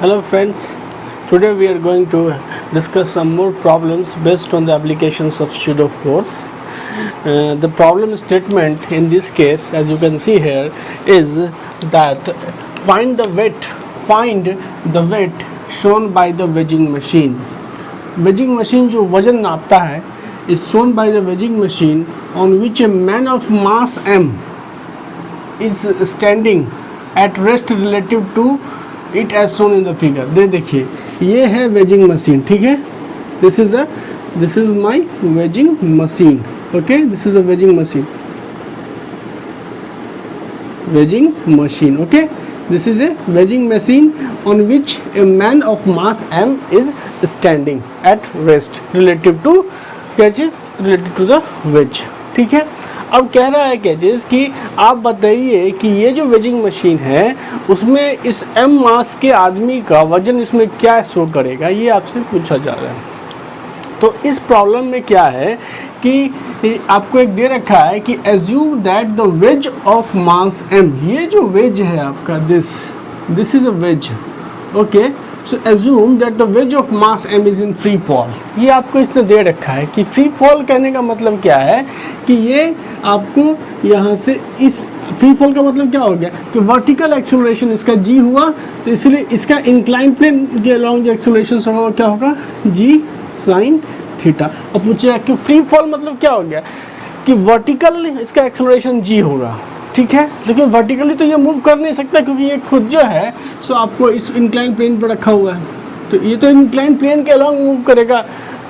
Hello friends, today we are going to discuss some more problems based on the applications of pseudo force. The problem statement in this case, as you can see here, is that find the weight shown by the wedging machine. Wedging machine जो वजन नापता है is shown by the wedging machine on which a man of mass m is standing at rest relative to it as shown in the figure. देखिए ये है waging machine, ठीक है. This is my waging machine. Okay, this is a waging machine. Okay, this is a wedging machine on which a man of mass m is standing at rest relative to the wedge. ठीक है. अब कह रहा है catches कि आप बताइए कि ये जो वेजिंग मशीन है उसमें इस m मास के आदमी का वजन इसमें क्या शो करेगा, ये आपसे पूछा जा रहा है. तो इस प्रॉब्लम में क्या है कि आपको एक दे रखा है कि assume that the wedge of mass m, ये जो वेज है आपका this is a wedge. Okay, so assume that the wedge of mass m is in free fall. ये आपको इसने दे रखा है कि फ्री फॉल कहने का मतलब क्या है कि ये आपको यहाँ से इस फ्री फॉल का मतलब क्या हो गया कि वर्टिकल एक्सेलरेशन इसका g हुआ, तो इसलिए इसका इंक्लाइन प्लेन के अलोंग जो एक्सेलरेशन होगा वो क्या होगा g साइन थीटा. अब पूछे कि फ्री फॉल मतलब क्या हो गया कि वर्टिकल इसका एक्सेलरेशन g होगा, ठीक है. लेकिन वर्टिकली तो ये मूव कर नहीं सकता क्योंकि ये खुद जो है सो आपको इस इंक्लाइन प्लेन पर रखा हुआ है, तो ये तो इंक्लाइन प्लेन के अलोंग मूव करेगा.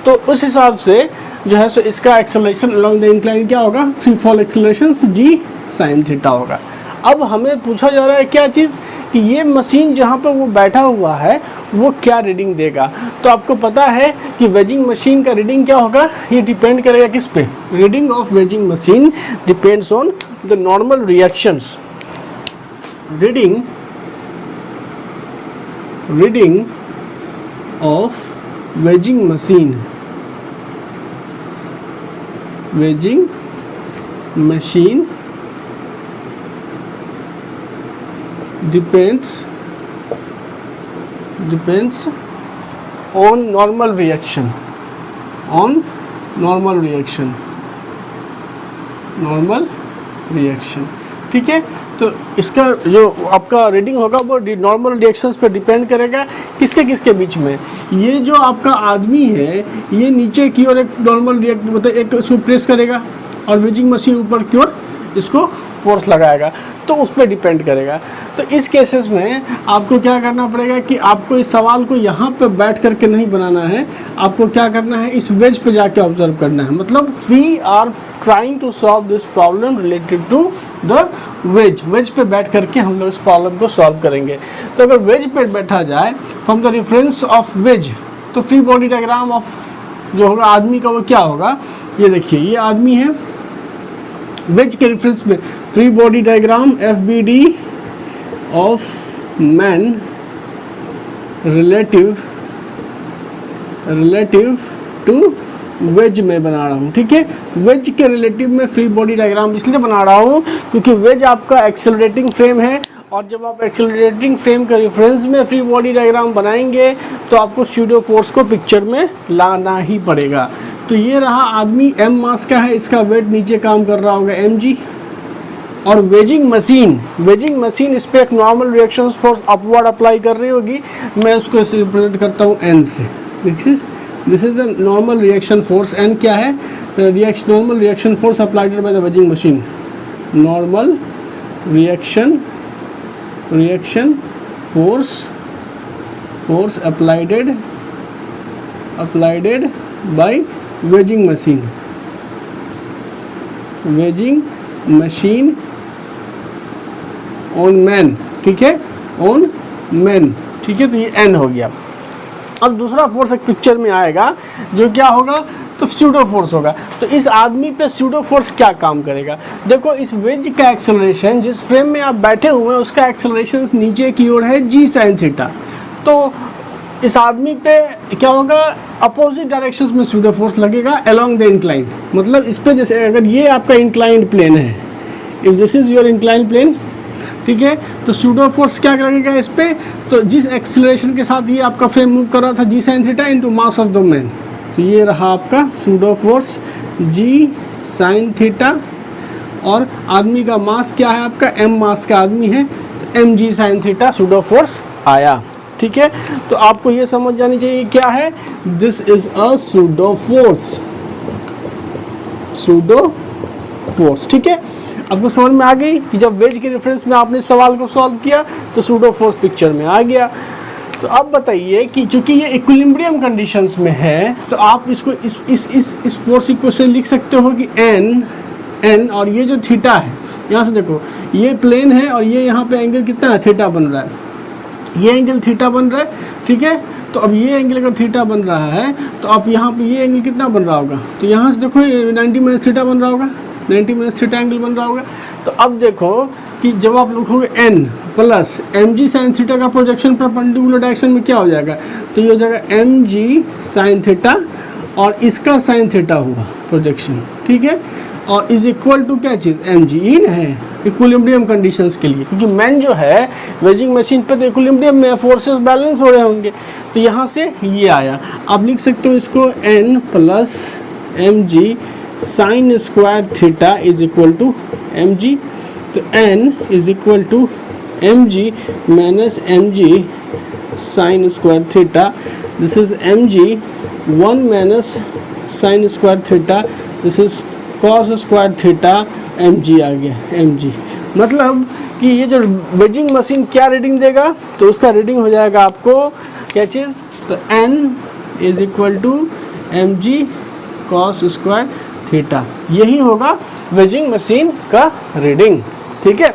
तो उस हिसाब से जो है सो इसका एक्सेलरेशन अलोंग द इंक्लाइन क्या होगा, free fall acceleration g sine theta होगा. अब हमें पूछा जा रहा है क्या चीज़ कि ये मशीन जहाँ पर वो बैठा हुआ है वो क्या रीडिंग देगा. तो आपको पता है कि वेजिंग मशीन का रीडिंग क्या होगा, ये डिपेंड करेगा किस पे. Reading of waging machine depends on the normal reactions. Reading of waging machine depends on normal reaction. ठीक है. तो इसका जो आपका रीडिंग होगा वो नॉर्मल रिएक्शंस पर डिपेंड करेगा. किसके बीच में. ये जो आपका आदमी है ये नीचे की ओर एक नॉर्मल रिएक्ट मतलब एक इसको प्रेस करेगा और वेजिंग मशीन ऊपर की ओर इसको फोर्स लगाएगा, तो उस पर डिपेंड करेगा. तो इस केसेस में आपको क्या करना पड़ेगा कि आपको इस सवाल को यहाँ पे बैठ करके नहीं बनाना है, आपको क्या करना है इस वेज पे जाके ऑब्जर्व करना है. मतलब we are trying to solve this problem related to the wedge पे बैठ करके हम लोग इस प्रॉब्लम को सॉल्व करेंगे. तो अगर वेज पे बैठा जाए from the reference of ways, तो फ्री बॉडी डायग्राम ऑफ जो होगा आदमी का वो क्या होगा. ये देखिए ये आदमी है, वेज के रेफरेंस में free body diagram FBD of man relative to wedge में बना रहा हूँ. ठीक है, वेज के रिलेटिव में फ्री बॉडी डायग्राम इसलिए बना रहा हूँ क्योंकि वेज आपका एक्सेलरेटिंग फ्रेम है, और जब आप एक्सेलरेटिंग फ्रेम के रेफरेंस में फ्री बॉडी डायग्राम बनाएंगे तो आपको स्यूडो फोर्स को पिक्चर में लाना ही पड़ेगा. तो ये रहा आदमी m मास का है, इसका वेट नीचे काम कर रहा होगा mg, और वेजिंग मशीन इस पर एक normal reaction force upward apply कर रही होगी. मैं उसको इसे रिप्रेजेंट करता हूँ n से. This is the normal reaction force. n क्या है, normal reaction force applied by the wedging machine. Normal reaction force applied by wedging machine on man. ठीक है, ऑन मैन. ठीक है, तो ये n हो गया. अब दूसरा फोर्स एक पिक्चर में आएगा जो क्या होगा, तो स्यूडो फोर्स होगा. तो इस आदमी पे स्यूडो फोर्स क्या काम करेगा. देखो इस वेज का एक्सेलरेशन जिस फ्रेम में आप बैठे हुए हैं उसका एक्सेलरेशन नीचे की ओर है g साइन थीटा. तो इस आदमी पे क्या होगा, अपोजिट डायरेक्शंस में स्यूडो फोर्स लगेगा अलोंग द इंक्लाइन. मतलब इस पे जैसे अगर ये आपका इंक्लाइंड प्लेन है, if this is your inclined plane, ठीक है। तो सूडो फोर्स क्या लगेगा इस पे, तो जिस एक्सीलरेशन के साथ ये आपका फ्रेम मूव कर रहा था G sine theta into mass of the man, तो ये रहा आपका pseudo force G sine theta, और आदमी का मास क्या है आपका, एम मास का आदमी है, तो एम जी साइन थीटा सूडो फोर्स आया। ठीक है, तो आपको ये समझ जानी चाहिए क्या है, this is a pseudo force, pseudo force. ठीक है, आपको समझ में आ गई कि जब वेज के रेफरेंस में आपने सवाल को सॉल्व किया तो सूडो फोर्स पिक्चर में आ गया। तो अब बताइए कि चूंकि ये इक्विलिब्रियम कंडीशंस में है, तो आप इसको इस फोर्स को से लिख सकते हो कि एन और ये जो थीटा है, यहाँ से देखो ये प्लेन है और ये यहाँ पे एंगल कितना है, थीटा बन रहा है, ये एंगल थीटा बन रहा है। ठीक है, तो अब ये एंगल अगर थीटा बन रहा है तो आप यहाँ पे ये एंगल कितना बन रहा होगा, तो यहाँ से देखो ये 90 माइनस थीटा बन रहा होगा, 90 माइनस थीटा एंगल बन रहा होगा। तो अब देखो कि जब आप लिखोगे N plus M G sine theta का प्रोजेक्शन परपेंडिकुलर डायरेक्शन में क्या हो जाएगा, तो ये हो जाएगा एम जी साइन थीटा और इसका साइन थीटा होगा प्रोजेक्शन। ठीक है, और इज इक्वल टू क्या चीज़, एम जी इन है इक्विलिब्रियम कंडीशंस के लिए, क्योंकि मैन जो है वेजिंग मशीन पे तो इक्विलिब्रियम में फोर्सेस बैलेंस हो रहे होंगे, तो यहाँ से ये आया। आप लिख सकते हो इसको N plus M G sine square theta is equal to M G, तो N is equal to M G minus M ji sine square theta, this is M G 1 minus sine square theta, this is cos square theta, M G आ गया, M जी। मतलब कि ये जो waging machine क्या reading देगा, तो उसका रीडिंग हो जाएगा आपको क्या चीज़, तो N is equal to M g cos square theta, यही होगा वेजिंग मशीन का रीडिंग। ठीक है,